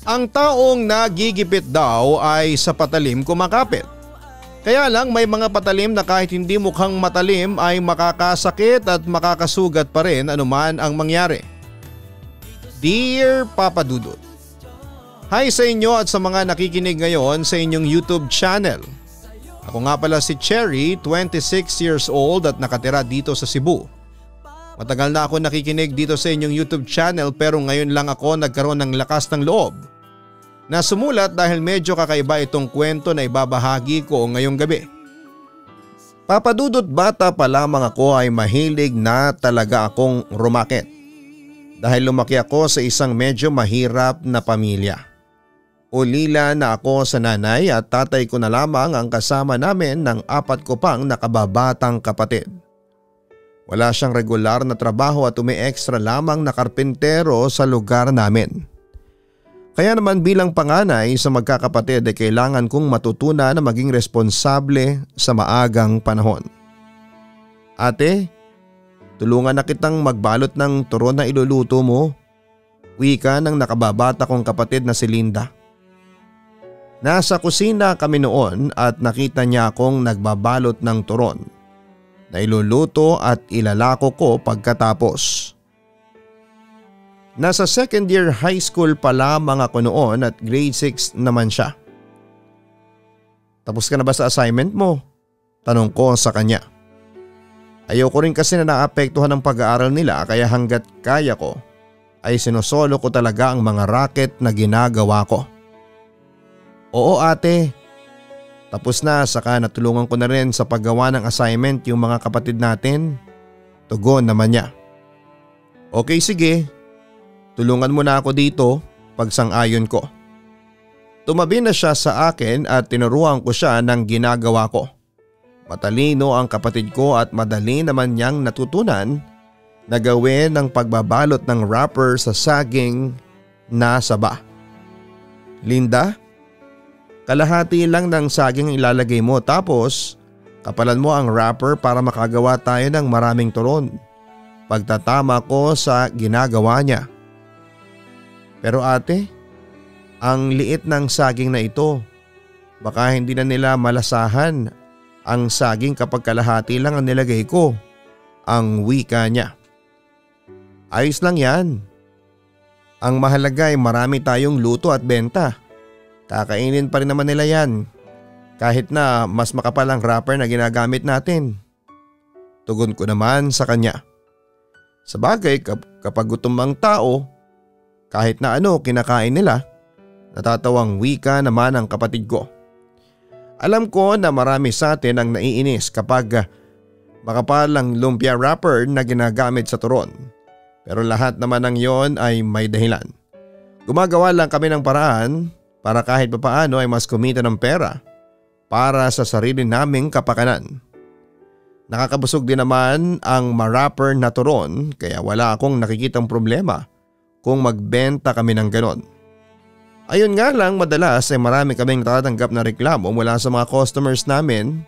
Ang taong nagigipit daw ay sa patalim kumakapit. Kaya lang may mga patalim na kahit hindi mukhang matalim ay makakasakit at makakasugat pa rin anuman ang mangyari. Dear Papa Dudut, hi sa inyo at sa mga nakikinig ngayon sa inyong YouTube channel. Ako nga pala si Cherry, 26 years old at nakatira dito sa Cebu. Matagal na ako nakikinig dito sa inyong YouTube channel pero ngayon lang ako nagkaroon ng lakas ng loob na sumulat dahil medyo kakaiba itong kwento na ibabahagi ko ngayong gabi. Papa Dudut, bata pa lamang ako ay mahilig na talaga akong rumakit. Dahil lumaki ako sa isang medyo mahirap na pamilya. Ulila na ako sa nanay at tatay ko na lamang ang kasama namin ng 4 ko pang nakababatang kapatid. Wala siyang regular na trabaho at umi-extra lamang na karpintero sa lugar namin. Kaya naman bilang panganay sa magkakapatid ay kailangan kong matutunan na maging responsable sa maagang panahon. Ate, tulungan na kitang magbalot ng turon na iluluto mo. Wika ng nakababata kong kapatid na si Linda. Nasa kusina kami noon at nakita niya akong nagbabalot ng turon na iluluto at ilalako ko pagkatapos. Nasa second year high school pa lamang ako noon at grade 6 naman siya. Tapos ka na ba sa assignment mo? Tanong ko sa kanya. Ayaw ko rin kasi na naapektuhan ng pag-aaral nila kaya hanggat kaya ko ay sinusolo ko talaga ang mga racket na ginagawa ko. Oo ate, tapos na saka natulungan ko na rin sa paggawa ng assignment yung mga kapatid natin. Tugon naman niya. Okay sige, tulungan mo na ako dito, pagsang-ayon ko. Tumabi na siya sa akin at tinuruan ko siya ng ginagawa ko. Matalino ang kapatid ko at madali naman niyang natutunan na gawin ang pagbabalot ng wrapper sa saging na saba. Linda, kalahati lang ng saging ilalagay mo tapos kapalan mo ang wrapper para makagawa tayo ng maraming turon. Pagtatama ko sa ginagawa niya. Pero ate, ang liit ng saging na ito. Baka hindi na nila malasahan ang saging kapag kalahati lang ang nilagay ko. Ang wika niya. Ayos lang yan. Ang mahalaga ay marami tayong luto at benta. Kakainin pa rin naman nila yan. Kahit na mas makapal ang wrapper na ginagamit natin. Tugon ko naman sa kanya. Sabagay kapag gutom ang tao, kahit na ano kinakain nila, natatawang wika naman ang kapatid ko. Alam ko na marami sa atin ang naiinis kapag makapal ang lumpia wrapper na ginagamit sa turon. Pero lahat naman ng yon ay may dahilan. Gumagawa lang kami ng paraan para kahit papaano ay mas kumita ng pera para sa sarili naming kapakanan. Nakakabusog din naman ang ma-wrapper na turon kaya wala akong nakikitang problema kung magbenta kami ng ganon. Ayun nga lang madalas ay marami kaming natatanggap na reklamo mula sa mga customers namin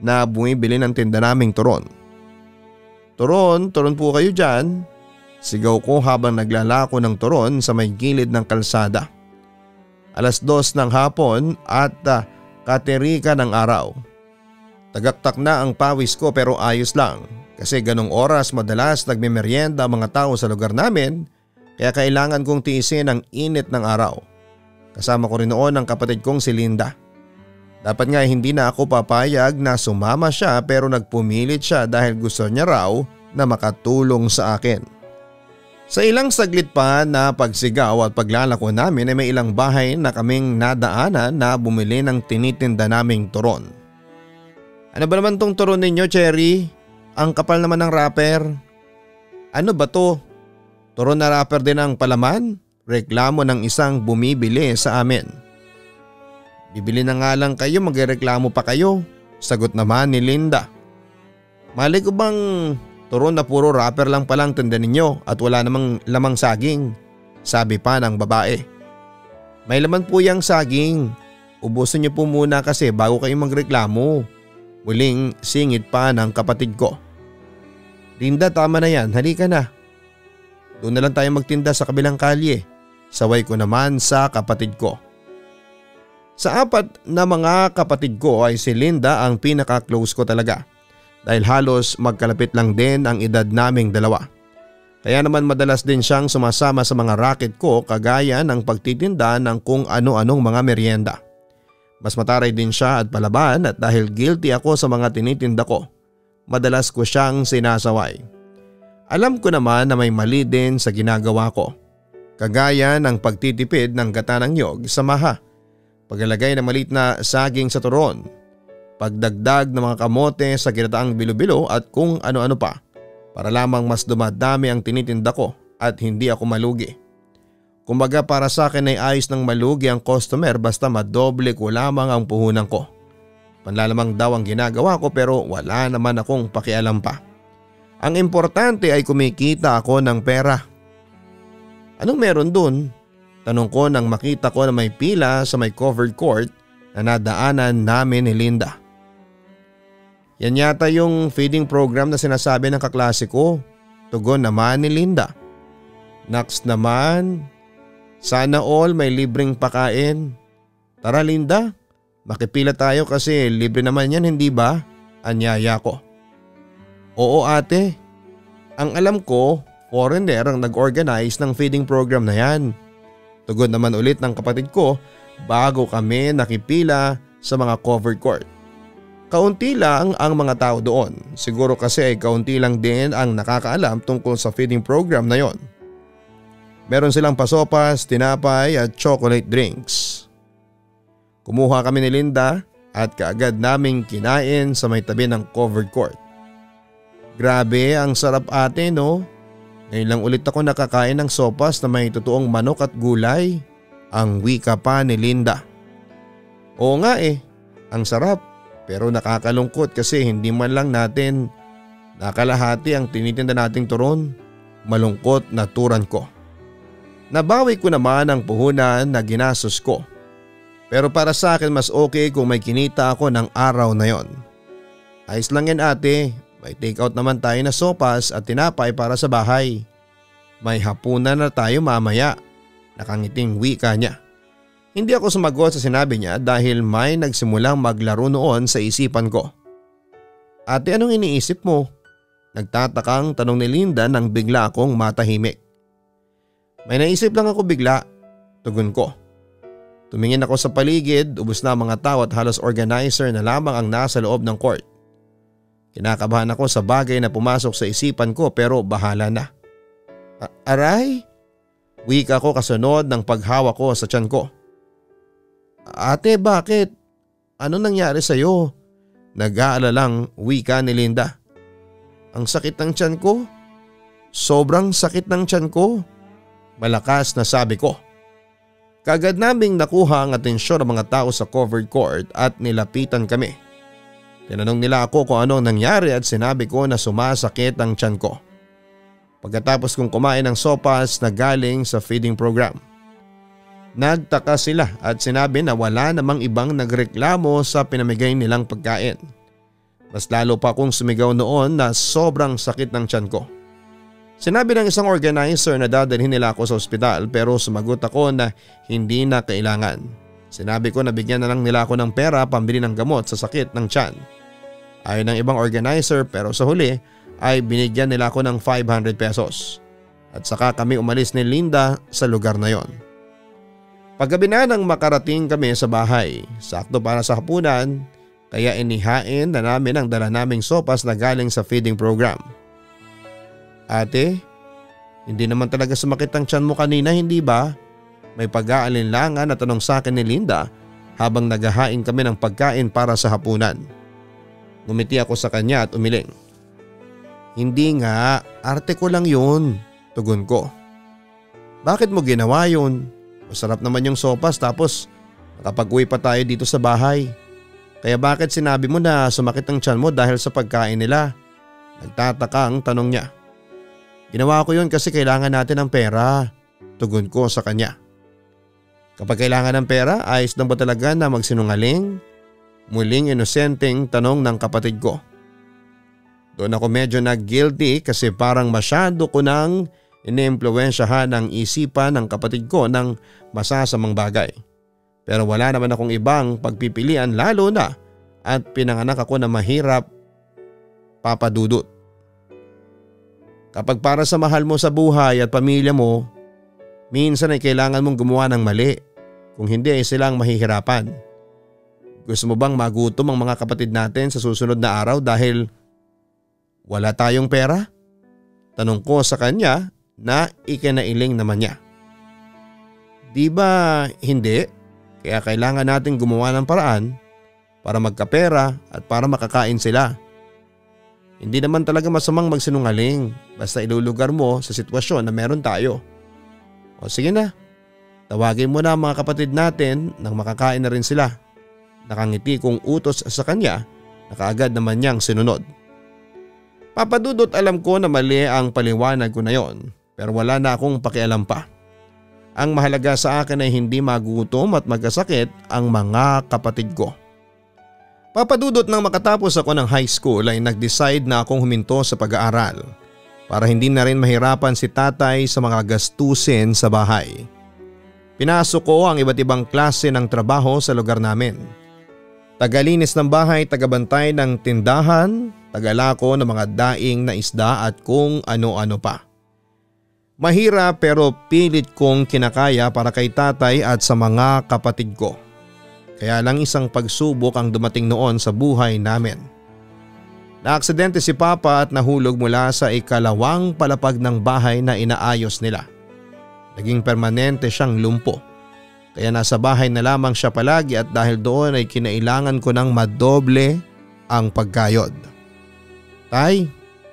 na bumibili ng tinda naming turon. Turon po kayo dyan. Sigaw ko habang naglalako ng turon sa may gilid ng kalsada. 2:00 ng hapon at katerika ng araw. Tagaktak na ang pawis ko pero ayos lang kasi ganong oras madalas nagmemeryenda ang mga tao sa lugar namin kaya kailangan kong tiisin ang init ng araw. Kasama ko rin noon ang kapatid kong si Linda. Dapat nga hindi na ako papayag na sumama siya pero nagpumilit siya dahil gusto niya raw na makatulong sa akin. Sa ilang saglit pa na pagsigaw at paglalako namin ay may ilang bahay na kaming nadaanan na bumili ng tinitinda naming turon. Ano ba naman tong turon ninyo, Cherry? Ang kapal naman ng wrapper. Ano ba to? Turon na wrapper din ang palaman? Reklamo ng isang bumibili sa amin. Bibili na nga lang kayo, magreklamo pa kayo. Sagot naman ni Linda. Mali ko bang turon na puro wrapper lang palang tinda ninyo at wala namang lamang saging? Sabi pa ng babae. May laman po yung saging. Ubusin niyo po muna kasi bago kayo magreklamo. Muling singit pa ng kapatid ko. Linda, tama na yan, halika na. Doon na lang tayo magtinda sa kabilang kalye. Saway ko naman sa kapatid ko. Sa apat na mga kapatid ko ay si Linda ang pinaka-close ko talaga dahil halos magkalapit lang din ang edad naming dalawa. Kaya naman madalas din siyang sumasama sa mga racket ko kagaya ng pagtitinda ng kung ano-anong mga merienda. Mas mataray din siya at palaban at dahil guilty ako sa mga tinitinda ko, madalas ko siyang sinasaway. Alam ko naman na may mali din sa ginagawa ko. Kagaya ng pagtitipid ng gata ng nyog sa maha, paglalagay ng maliit na saging sa turon, pagdagdag ng mga kamote sa ginataang bilo-bilo at kung ano-ano pa para lamang mas dumadami ang tinitinda ko at hindi ako malugi. Kumbaga para sa akin ay ayos ng malugi ang customer basta madoble ko lamang ang puhunan ko. Panlalamang daw ang ginagawa ko pero wala naman akong pakialam pa. Ang importante ay kumikita ako ng pera. Anong meron dun? Tanong ko nang makita ko na may pila sa may covered court na nadaanan namin ni Linda. Yan yata yung feeding program na sinasabi ng kaklase ko. Tugon naman ni Linda. Next naman, sana all may libreng pakain. Tara Linda, makipila tayo kasi libre naman yan hindi ba? Anyaya ko. Oo ate, ang alam ko foreigner ang nag-organize ng feeding program na yan. Tugon naman ulit ng kapatid ko bago kami nakipila sa mga covered court. Kaunti lang ang mga tao doon. Siguro kasi ay kaunti lang din ang nakakaalam tungkol sa feeding program na yon. Meron silang pasopas, tinapay at chocolate drinks. Kumuha kami ni Linda at kaagad naming kinain sa may tabi ng covered court. Grabe ang sarap ate no? Ngayon lang ulit ako nakakain ng sopas na may totoong manok at gulay. Ang wika pa ni Linda. Oo nga ang sarap pero nakakalungkot kasi hindi man lang natin nakalahati ang tinitinda nating turon. Malungkot na turan ko. Nabawi ko naman ang puhunan na ginastos ko. Pero para sa akin mas okay kung may kinita ako ng araw na yon. Ayos lang yan ate. May take out naman tayo na sopas at tinapay para sa bahay. May hapunan na tayo mamaya. Nakangiting wika niya. Hindi ako sumagot sa sinabi niya dahil may nagsimulang maglaro noon sa isipan ko. Ate anong iniisip mo? Nagtatakang tanong ni Linda nang bigla akong matahimik. May naisip lang ako bigla. Tugon ko. Tumingin ako sa paligid, ubos na ang mga tao at halos organizer na lamang ang nasa loob ng court. Kinakabahan ako sa bagay na pumasok sa isipan ko pero bahala na. Aray? Wika ko kasunod ng paghawak ko sa tiyan ko. Ate bakit? Ano nangyari sa'yo? Nag-aalalang wika ni Linda. Ang sakit ng tiyan ko? Sobrang sakit ng tiyan ko. Malakas na sabi ko. Kagad naming nakuha ang atensyon ng mga tao sa covered court at nilapitan kami. Tinanong nila ako kung ano ang nangyari at sinabi ko na sumasakit ang tiyan ko. Pagkatapos kong kumain ng sopas na galing sa feeding program. Nagtaka sila at sinabi na wala namang ibang nagreklamo sa pinamigay nilang pagkain. Mas lalo pa akong sumigaw noon na sobrang sakit ng tiyan ko. Sinabi ng isang organizer na dadalhin nila ako sa ospital pero sumagot ako na hindi na kailangan. Sinabi ko na bigyan na lang nila ako ng pera pambili ng gamot sa sakit ng tiyan. Ayon ng ibang organizer pero sa huli ay binigyan nila ako ng 500 pesos. At saka kami umalis ni Linda sa lugar na yon. Paggabi na nang makarating kami sa bahay, sakto para sa hapunan, kaya inihain na namin ang dala naming sopas na galing sa feeding program. Ate, hindi naman talaga sumakit ang tiyan mo kanina hindi ba? May pag-aalinlangan na tanong sa akin ni Linda habang naghahain kami ng pagkain para sa hapunan. Ngumiti ako sa kanya at umiling. Hindi nga, arte ko lang yun, tugon ko. Bakit mo ginawa yun? Masarap naman yung sopas tapos nakapag-uwi pa tayo dito sa bahay. Kaya bakit sinabi mo na sumakit ang tiyan mo dahil sa pagkain nila? Nagtataka ang tanong niya. Ginawa ko yun kasi kailangan natin ng pera, tugon ko sa kanya. Kapag kailangan ng pera, ayos lang ba talaga na magsinungaling? Muling inosenteng tanong ng kapatid ko. Doon ako medyo nag-guilty kasi parang masyado ko nang iniimpluwensyahan ang isipan ng kapatid ko ng masasamang bagay. Pero wala naman akong ibang pagpipilian lalo na at pinanganak ako na mahirap, Papa Dudut. Kapag para sa mahal mo sa buhay at pamilya mo, minsan ay kailangan mong gumawa ng mali. Kung hindi ay silang mahihirapan. Gusto mo bang magutom ang mga kapatid natin sa susunod na araw dahil wala tayong pera? Tanong ko sa kanya na ikinailing naman niya. Di ba hindi? Kaya kailangan natin gumawa ng paraan para magkapera at para makakain sila. Hindi naman talaga masamang magsinungaling basta ilulugar mo sa sitwasyon na meron tayo. O sige na, tawagin mo na ang mga kapatid natin nang makakain na rin sila. Nakangiti kong utos sa kanya na kaagad naman niyang sinunod. Papadudot, alam ko na mali ang paliwanag ko na yon, pero wala na akong pakialam pa. Ang mahalaga sa akin ay hindi magutom at magkasakit ang mga kapatid ko. Papadudot, nang makatapos ako ng high school ay nag-decide na akong huminto sa pag-aaral para hindi na rin mahirapan si tatay sa mga gastusin sa bahay. Pinasok ko ang iba't ibang klase ng trabaho sa lugar namin. Tagalinis ng bahay, tagabantay ng tindahan, tagalako ng mga daing na isda at kung ano-ano pa. Mahirap pero pilit kong kinakaya para kay tatay at sa mga kapatid ko. Kaya lang isang pagsubok ang dumating noon sa buhay namin. Naaksidente si Papa at nahulog mula sa ikalawang palapag ng bahay na inaayos nila. Naging permanente siyang lumpo. Kaya nasa bahay na lamang siya palagi at dahil doon ay kinailangan ko ng madoble ang pagkayod. Tay,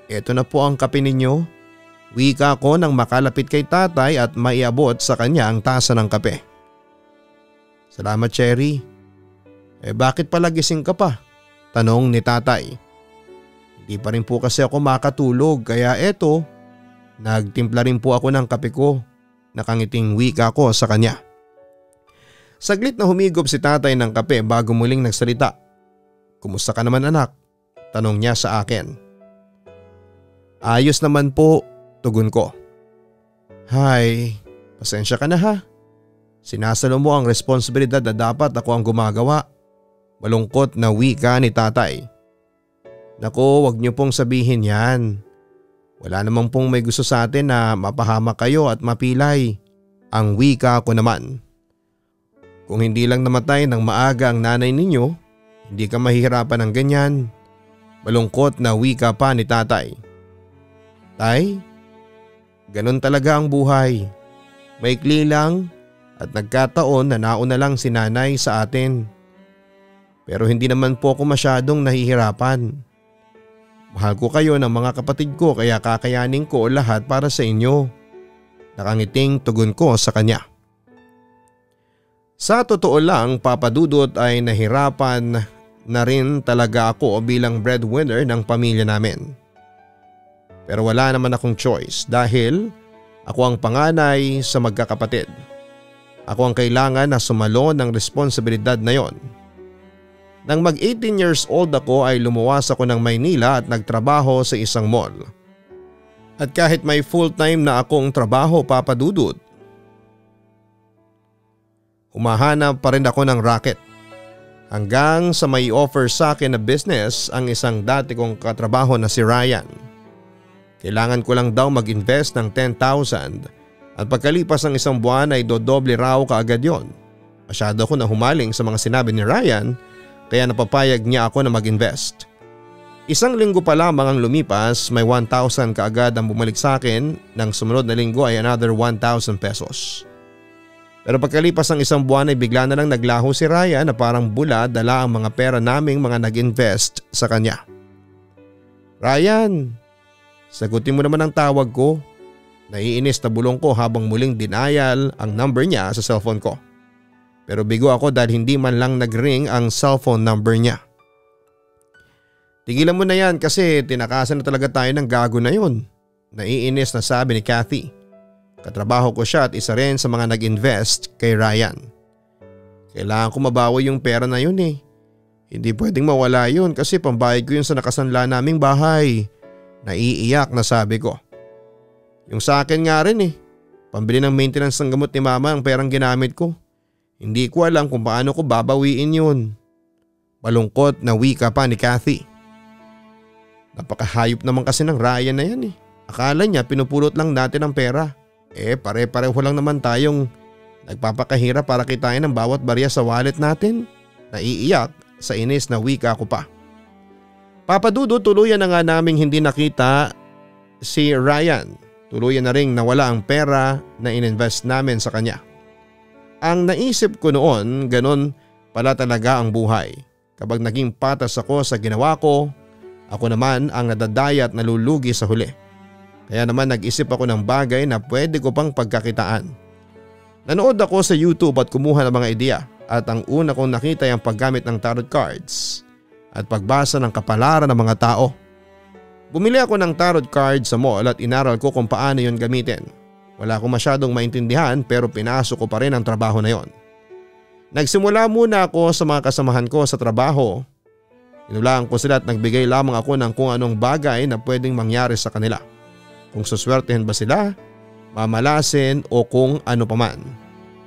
eto na po ang kape ninyo. Wika ko nang makalapit kay tatay at maiabot sa kanya ang tasa ng kape. Salamat, Cherry. Bakit pala gising ka pa? Tanong ni tatay. Hindi pa rin po kasi ako makatulog kaya eto, nagtimpla rin po ako ng kape ko. Nakangiting wika ko sa kanya. Saglit na humigop si tatay ng kape bago muling nagsalita. Kumusta ka naman, anak? Tanong niya sa akin. Ayos naman po, tugon ko. Hay, pasensya ka na ha. Sinasalo mo ang responsibilidad na dapat ako ang gumagawa. Malungkot na wika ni tatay. Naku, wag niyo pong sabihin yan. Wala namang pong may gusto sa atin na mapahamak kayo at mapilay. Ang wika ko naman. Kung hindi lang namatay ng maaga ang nanay ninyo, hindi ka mahihirapan ng ganyan. Malungkot na wika pa ni tatay. Tay, ganun talaga ang buhay. Maikli lang at nagkataon na nauna lang si nanay sa atin. Pero hindi naman po ako masyadong nahihirapan. Mahal ko kayo ng mga kapatid ko kaya kakayanin ko lahat para sa inyo. Nakangiting tugon ko sa kanya. Sa totoo lang, papadudot ay nahirapan na rin talaga ako bilang breadwinner ng pamilya namin. Pero wala naman akong choice dahil ako ang panganay sa magkakapatid. Ako ang kailangan na sumalo ng responsibilidad na yon. Nang mag 18 years old ako ay lumuwas ako ng Maynila at nagtrabaho sa isang mall. At kahit may full-time na akong trabaho, papadudot, humahanap pa rin ako ng racket. Hanggang sa may offer sa akin na business ang isang dati kong katrabaho na si Ryan. Kailangan ko lang daw mag-invest ng 10,000 at pagkalipas ng isang buwan ay dodoble raw kaagad yon. Masyado ako na humaling sa mga sinabi ni Ryan kaya napapayag niya ako na mag-invest. Isang linggo pa lamang ang lumipas, may 1,000 kaagad ang bumalik sa akin, nang sumunod na linggo ay another 1,000 pesos. Pero pagkalipas ng isang buwan ay bigla na lang naglaho si Ryan na parang bula dala ang mga pera naming mga nag-invest sa kanya. Ryan, sagutin mo naman ang tawag ko. Naiinis na bulong ko habang muling denial ang number niya sa cellphone ko. Pero bigo ako dahil hindi man lang nag-ring ang cellphone number niya. Tigilan mo na yan kasi tinakasan na talaga tayo ng gago na yun. Naiinis na sabi ni Kathy. Katrabaho ko siya at isa rin sa mga nag-invest kay Ryan. Kailangan ko mabawi yung pera na yun eh. Hindi pwedeng mawala yun kasi pambayad ko yun sa nakasanla naming bahay. Naiiyak na sabi ko. Yung sa akin nga rin eh. Pambili ng maintenance ng gamot ni mama ang perang ginamit ko. Hindi ko alam kung paano ko babawiin yun. Malungkot na wika pa ni Kathy. Napakahayop naman kasi ng Ryan na yan eh. Akala niya pinupulot lang natin ang pera. Pare-pareho lang naman tayong nagpapakahirap para kitain ang bawat barya sa wallet natin. Naiiyak sa inis na wika ko pa. Papadudo, tuluyan na nga naming hindi nakita si Ryan. Tuluyan na ring nawala ang pera na ininvest namin sa kanya. Ang naisip ko noon, ganon pala talaga ang buhay. Kapag naging patas ako sa ginawa ko, ako naman ang nadadaya at nalulugi sa huli. Kaya naman nag-isip ako ng bagay na pwede ko pang pagkakitaan. Nanood ako sa YouTube at kumuha ng mga ideya at ang una kong nakita ay ang paggamit ng tarot cards at pagbasa ng kapalaran ng mga tao. Bumili ako ng tarot card sa mall at inaral ko kung paano yon gamitin. Wala akong masyadong maintindihan pero pinasok ko pa rin ang trabaho na yon. Nagsimula muna ako sa mga kasamahan ko sa trabaho. Inulaan ko sila at nagbigay lamang ako ng kung anong bagay na pwedeng mangyari sa kanila. Kung suswertehin ba sila, mamalasin o kung ano paman.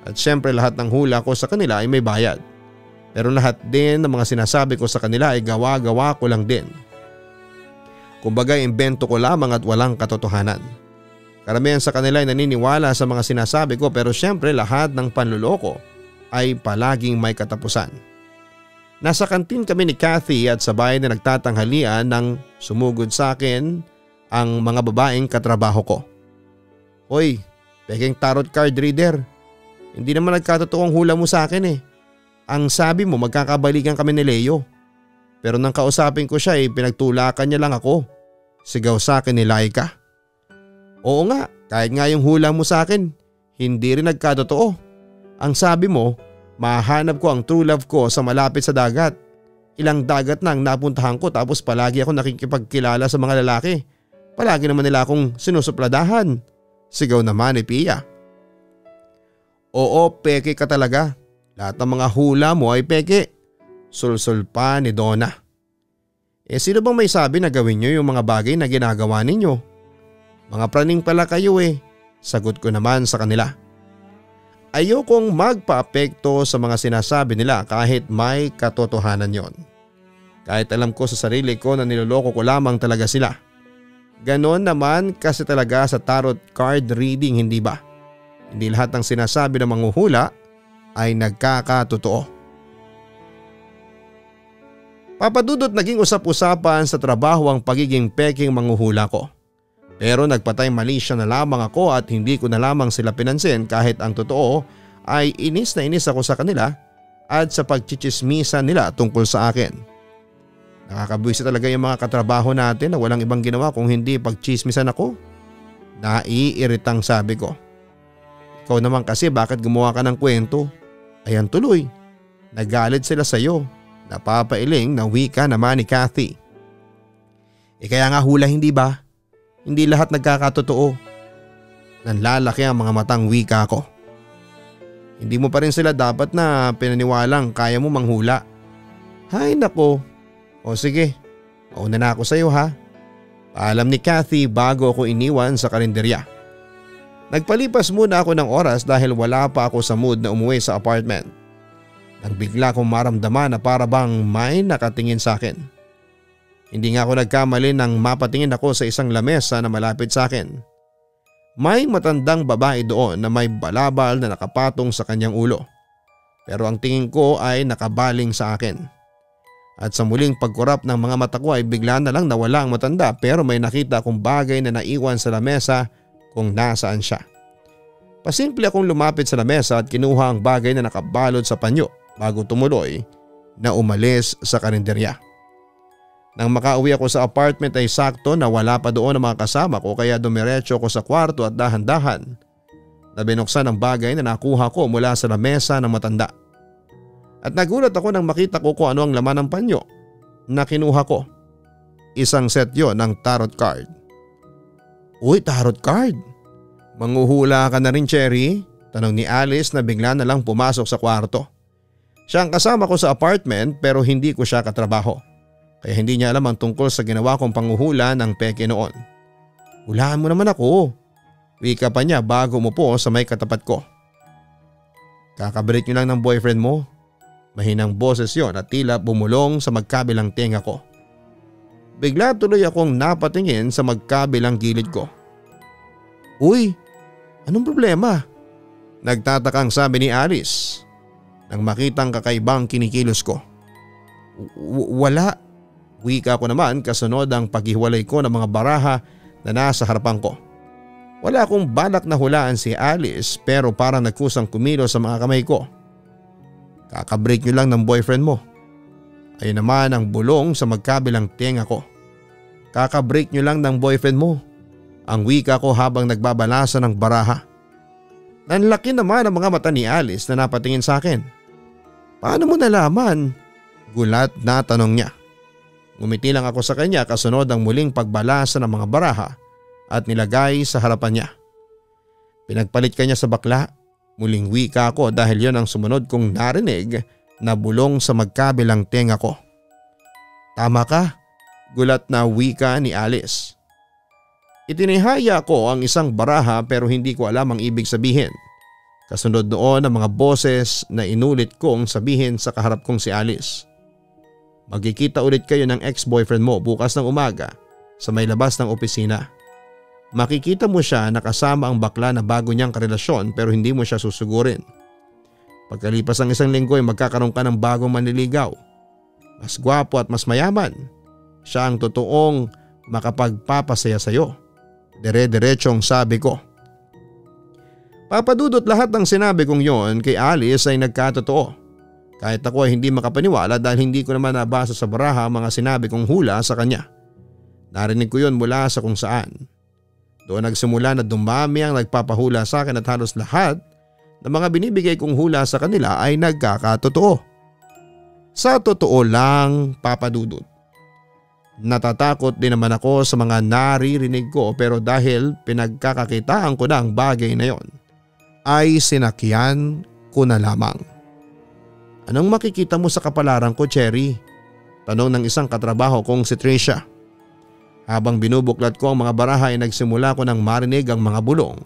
At syempre lahat ng hula ko sa kanila ay may bayad. Pero lahat din ng mga sinasabi ko sa kanila ay gawa-gawa ko lang din. Kumbaga imbento ko lamang at walang katotohanan. Karamihan sa kanila ay naniniwala sa mga sinasabi ko pero syempre lahat ng panluloko ay palaging may katapusan. Nasa kantin kami ni Kathy at sabay na nagtatanghalian nang sumugod sa akin ang mga babaeng katrabaho ko. Hoy, peking tarot card reader. Hindi naman nagkatotoong hula mo sa akin eh. Ang sabi mo magkakabalikan kami ni Leo. Pero nang kausapin ko siya pinagtulakan niya lang ako. Sigaw sa akin ni Laika. Oo nga, kahit nga yung hula mo sa akin, hindi rin nagkatotoo. Ang sabi mo, mahanap ko ang true love ko sa malapit sa dagat. Ilang dagat na ang napuntahan ko tapos palagi ako nakikipagkilala sa mga lalaki. Palagi naman nila akong sinusupladahan. Sigaw naman ni Pia. Oo, peke ka talaga. Lahat ng mga hula mo ay peke. Sulsul pa ni Donna. Sino bang may sabi na gawin nyo yung mga bagay na ginagawa ninyo? Mga praning pala kayo Sagot ko naman sa kanila. Ayokong magpa-apekto sa mga sinasabi nila kahit may katotohanan yon. Kahit alam ko sa sarili ko na niloloko ko lamang talaga sila. Ganon naman kasi talaga sa tarot card reading, hindi ba? Hindi lahat ng sinasabi ng manghuhula ay nagkakatotoo. Papadudot naging usap-usapan sa trabaho ang pagiging peking manghuhula ko. Pero nagpatay mali siya na lamang ako at hindi ko na lamang sila pinansin kahit ang totoo ay inis na inis ako sa kanila at sa pagchichismisan nila tungkol sa akin. Nakakabwisit talaga yung mga katrabaho natin na walang ibang ginawa kung hindi pagchismisan ako. Naiiritang sabi ko. Ikaw naman kasi bakit gumawa ka ng kwento? Ayan tuloy, nagalit sila sa iyo. Napapailing na wika naman ni Kathy. Kaya nga hula hindi ba? Hindi lahat nagkakatotoo. Nanlalaki ang mga matang wika ko. Hindi mo pa rin sila dapat na pinaniwalang kaya mo manghula. Hay nako. O sige, mauna na ako sa iyo ha. Paalam ni Kathy bago ako iniwan sa karinderya. Nagpalipas muna ako ng oras dahil wala pa ako sa mood na umuwi sa apartment. Nang bigla kong maramdaman na para bang may nakatingin sa akin. Hindi nga ako nagkamali nang mapatingin ako sa isang lamesa na malapit sa akin. May matandang babae doon na may balabal na nakapatong sa kanyang ulo. Pero ang tingin ko ay nakabaling sa akin. At sa muling pagkurap ng mga mata ko ay bigla na lang nawala ang matanda pero may nakita akong bagay na naiwan sa lamesa kung nasaan siya. Pasimple akong lumapit sa lamesa at kinuha ang bagay na nakabalot sa panyo bago tumuloy na umalis sa karinderya. Nang makauwi ako sa apartment ay sakto na wala pa doon ang mga kasama ko kaya dumiretso ako sa kwarto at dahan-dahan na binuksan ang bagay na nakuha ko mula sa lamesa ng matanda. At nagulat ako nang makita ko kung ano ang laman ng panyo na kinuha ko. Isang set yon ng tarot card. Uy, tarot card? Manghuhula ka na rin, Cherry? Tanong ni Alice na bigla na lang pumasok sa kwarto. Siya ang kasama ko sa apartment pero hindi ko siya katrabaho. Kaya hindi niya alam ang tungkol sa ginawa kong panghuhula ng peke noon. Hulaan mo naman ako. Wika pa niya bago umupo sa may katapat ko. Kakabreak niyo lang ng boyfriend mo. Mahinang boses yon at tila bumulong sa magkabilang tenga ko. Bigla tuloy akong napatingin sa magkabilang gilid ko. Uy, anong problema? Nagtatakang sabi ni Alice nang makitang kakaibang kinikilos ko. Wala. Wika ko naman kasunod ang paghiwalay ko ng mga baraha na nasa harapan ko. Wala akong balak na hulaan si Alice pero parang nagkusang kumilos sa mga kamay ko. Kakabreak niyo lang ng boyfriend mo. Ayun naman ang bulong sa magkabilang tenga ko. Kakabreak niyo lang ng boyfriend mo. Ang wika ko habang nagbabalasa ng baraha. Nanlaki naman ang mga mata ni Alice na napatingin sa akin. Paano mo nalaman? Gulat na tanong niya. Ngumiti lang ako sa kanya kasunod ang muling pagbalasa ng mga baraha at nilagay sa harapan niya. Pinagpalit ka niya sa bakla. Muling wika ako dahil yon ang sumunod kong narinig na bulong sa magkabilang tenga ko. Tama ka, gulat na wika ni Alice. Itinihaya ko ang isang baraha pero hindi ko alam ang ibig sabihin. Kasunod noon ang mga boses na inulit kong sabihin sa kaharap kong si Alice. Magkikita ulit kayo ng ex-boyfriend mo bukas ng umaga sa may labas ng opisina. Makikita mo siya na kasama ang bakla na bago niyang karelasyon pero hindi mo siya susugurin. Pagkalipas ng isang linggo ay magkakaroon ka ng bagong manliligaw. Mas gwapo at mas mayaman. Siya ang totoong makapagpapasaya sa'yo. Dire-diretsong sabi ko. Papadudot lahat ng sinabi kong yon kay Alice ay nagkatotoo. Kahit ako ay hindi makapaniwala dahil hindi ko naman nabasa sa baraha ang mga sinabi kong hula sa kanya. Narinig ko yon mula sa kung saan. Doon nagsimula na dumami ang nagpapahula sa akin at halos lahat ng mga binibigay kong hula sa kanila ay nagkakatotoo. Sa totoo lang, Papadudot. Natatakot din naman ako sa mga naririnig ko pero dahil pinagkakakitaan ko na ang bagay na yon, ay sinakyan ko na lamang. Anong makikita mo sa kapalaran ko, Cherry? Tanong ng isang katrabaho kong si Tricia. Habang binubuklat ko ang mga baraha ay nagsimula ko nang marinig ang mga bulong.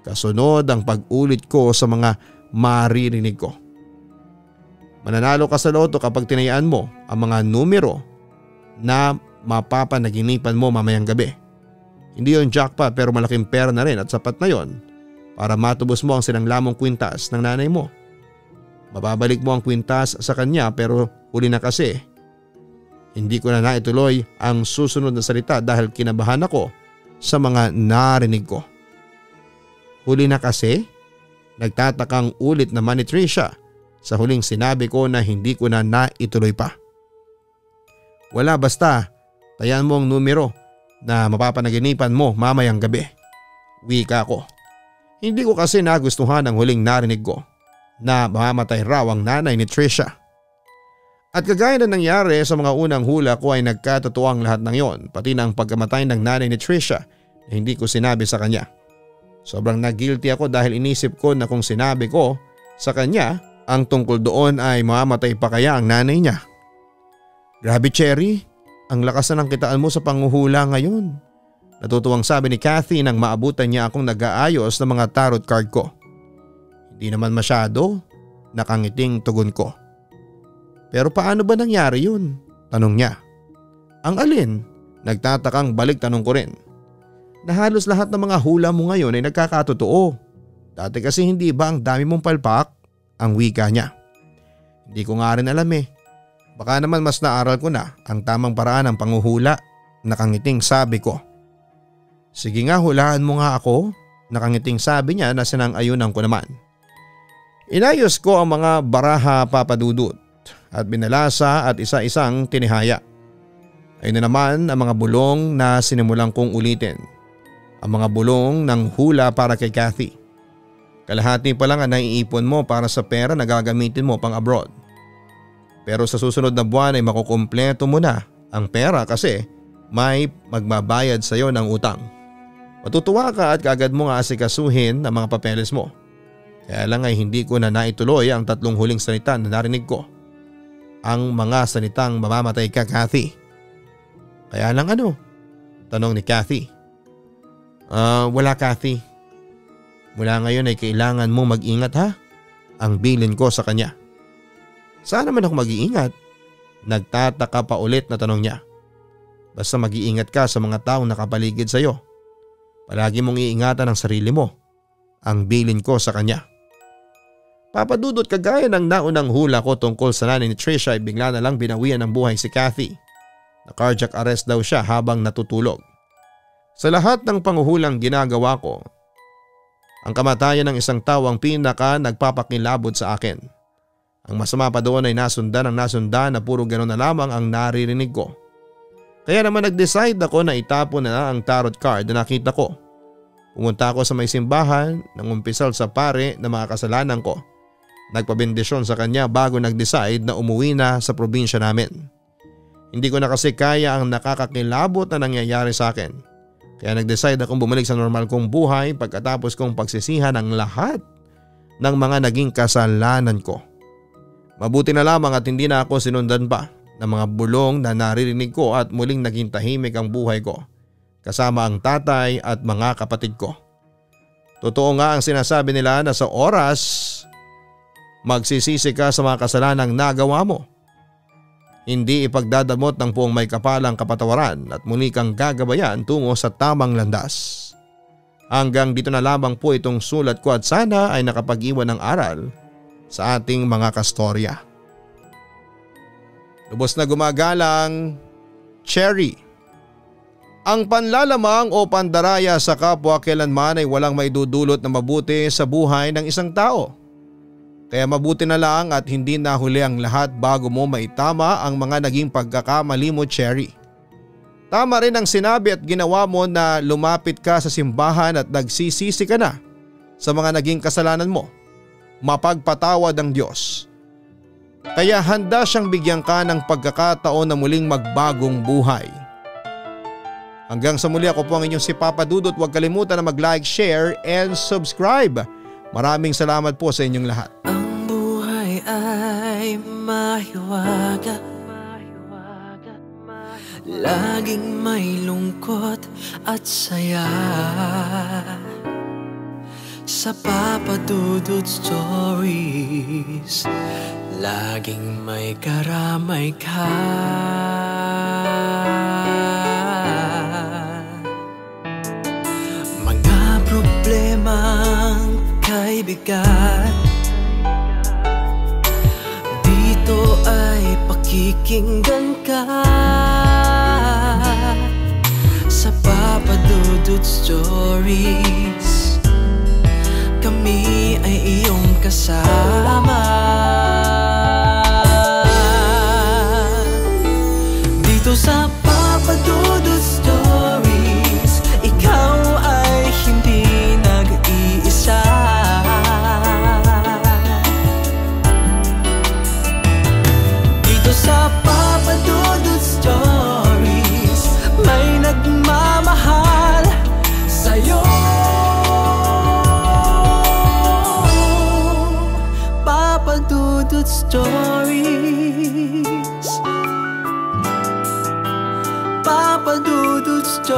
Kasunod ang pag-ulit ko sa mga maririnig ko. Mananalo ka sa loto kapag tinayaan mo ang mga numero na mapapanaginipan mo mamayang gabi. Hindi yon jackpot pero malaking pera na rin at sapat na yon para matubos mo ang sinanglamong kwintas ng nanay mo. Mababalik mo ang kwintas sa kanya pero huli na kasi. Hindi ko na naituloy ang susunod na salita dahil kinabahan ako sa mga narinig ko. Huli na kasi? Nagtatakang ulit naman ni Tricia sa huling sinabi ko na hindi ko na naituloy pa. Wala, basta tayan mo ang numero na mapapanaginipan mo mamayang gabi. Wika ko. Hindi ko kasi nagustuhan ang huling narinig ko na mamamatay raw ang nanay ni Tricia. At kagaya na nangyari sa mga unang hula ko ay nagkatotoo ang lahat ng yon, pati na ang pagkamatay ng nanay ni Tricia na hindi ko sinabi sa kanya. Sobrang nag-guilty ako dahil inisip ko na kung sinabi ko sa kanya ang tungkol doon ay mamamatay pa kaya ang nanay niya. Grabe, Cherry, ang lakas na ng kitaan mo sa panghuhula ngayon. Natutuwang sabi ni Kathy nang maabutan niya akong nag-aayos ng mga tarot card ko. Hindi naman masyado, nakangiting tugon ko. Pero paano ba nangyari yun? Tanong niya. Ang alin? Nagtatakang balik tanong ko rin. Na halos lahat ng mga hula mo ngayon ay nagkakatotoo. Dati kasi hindi ba ang dami mong palpak? Ang wika niya. Hindi ko nga rin alam eh. Baka naman mas naaral ko na ang tamang paraan ng panghuhula. Nakangiting sabi ko. Sige nga, hulaan mo nga ako. Nakangiting sabi niya na sinang-ayunan ko naman. Inayos ko ang mga baraha, Papadudot, at binalasa at isa-isang tinihaya. Ayun na naman ang mga bulong na sinimulang kong ulitin. Ang mga bulong ng hula para kay Kathy. Kalahati pa lang ang naiipon mo para sa pera na gagamitin mo pang abroad. Pero sa susunod na buwan ay makukumpleto mo na ang pera kasi may magbabayad sa iyo ng utang. Matutuwa ka at kaagad mo nga asikasuhin ang mga papeles mo. Kaya lang ay hindi ko na naituloy ang 3 huling salita na narinig ko. Ang mga salitang mamamatay ka, Kathy. Kaya lang ano? Tanong ni Kathy. Wala Kathy. Mula ngayon ay kailangan mo mag-ingat ha? Ang bilin ko sa kanya. Saan naman ako mag-iingat? Nagtataka pa ulit na tanong niya. Basta mag-iingat ka sa mga taong nakapaligid sa iyo. Palagi mong iingatan ang sarili mo. Ang bilin ko sa kanya. Papadudot kagaya ng naunang hula ko tungkol sa nanay ni Trisha ay bigla na lang binawian ng buhay si Kathy. Na cardiac arrest daw siya habang natutulog. Sa lahat ng panguhulang ginagawa ko, ang kamatayan ng isang tao ang pinaka nagpapakilabot sa akin. Ang masama pa doon ay nasundan na puro gano'n na lamang ang naririnig ko. Kaya naman nag-decide ako na itapon na ang tarot card na nakita ko. Pumunta ako sa may simbahan nang umpisal sa pare na mga kasalanan ko. Nagpabendisyon sa kanya bago nag-decide na umuwi na sa probinsya namin. Hindi ko na kasi kaya ang nakakakilabot na nangyayari sa akin. Kaya nag-decide akong bumalik sa normal kong buhay pagkatapos kong pagsisihan ang lahat ng mga naging kasalanan ko. Mabuti na lamang at hindi na ako sinundan pa ng mga bulong na naririnig ko at muling naging tahimik ang buhay ko kasama ang tatay at mga kapatid ko. Totoo nga ang sinasabi nila na sa oras magsisisi ka sa mga kasalanang nagawa mo. Hindi ipagdadamot ng puong may kapalang kapatawaran at muli kang gagabayan tungo sa tamang landas. Hanggang dito na lamang po itong sulat ko at sana ay nakapag-iwan ng aral sa ating mga kastorya. Lubos na gumagalang, Cherry. Ang panlalamang o pandaraya sa kapwa kailanman ay walang maidudulot na mabuti sa buhay ng isang tao. Kaya mabuti na lang at hindi nahuli ang lahat bago mo maitama ang mga naging pagkakamali mo, Cherry. Tama rin ang sinabi at ginawa mo na lumapit ka sa simbahan at nagsisisi ka na sa mga naging kasalanan mo. Mapagpatawad ang Diyos. Kaya handa siyang bigyan ka ng pagkakataon na muling magbagong buhay. Hanggang sa muli, ako po ang inyong si Papa Dudut. Huwag kalimutan na mag-like, share and subscribe. Maraming salamat po sa inyong lahat. Ang buhay ay mahiwaga, laging may lungkot at saya. Sa Papa Dudut Stories, laging may karamay ka. Mga problemang kay bigat, dito ay pakikinggan ka. Sa Papa Dudut Stories, kami ay iyong kasama. Dito sa Papa Dudut Stories, ikaw ay hindi nag-iisa. Dito sa Papa Dudut Stories, may nagmamahal sa'yo. Papa Dudut Stories, Papa Dudut Stories,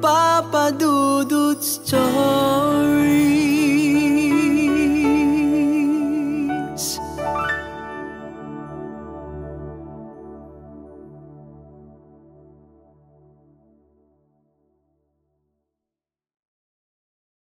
Papa Dudut Stories.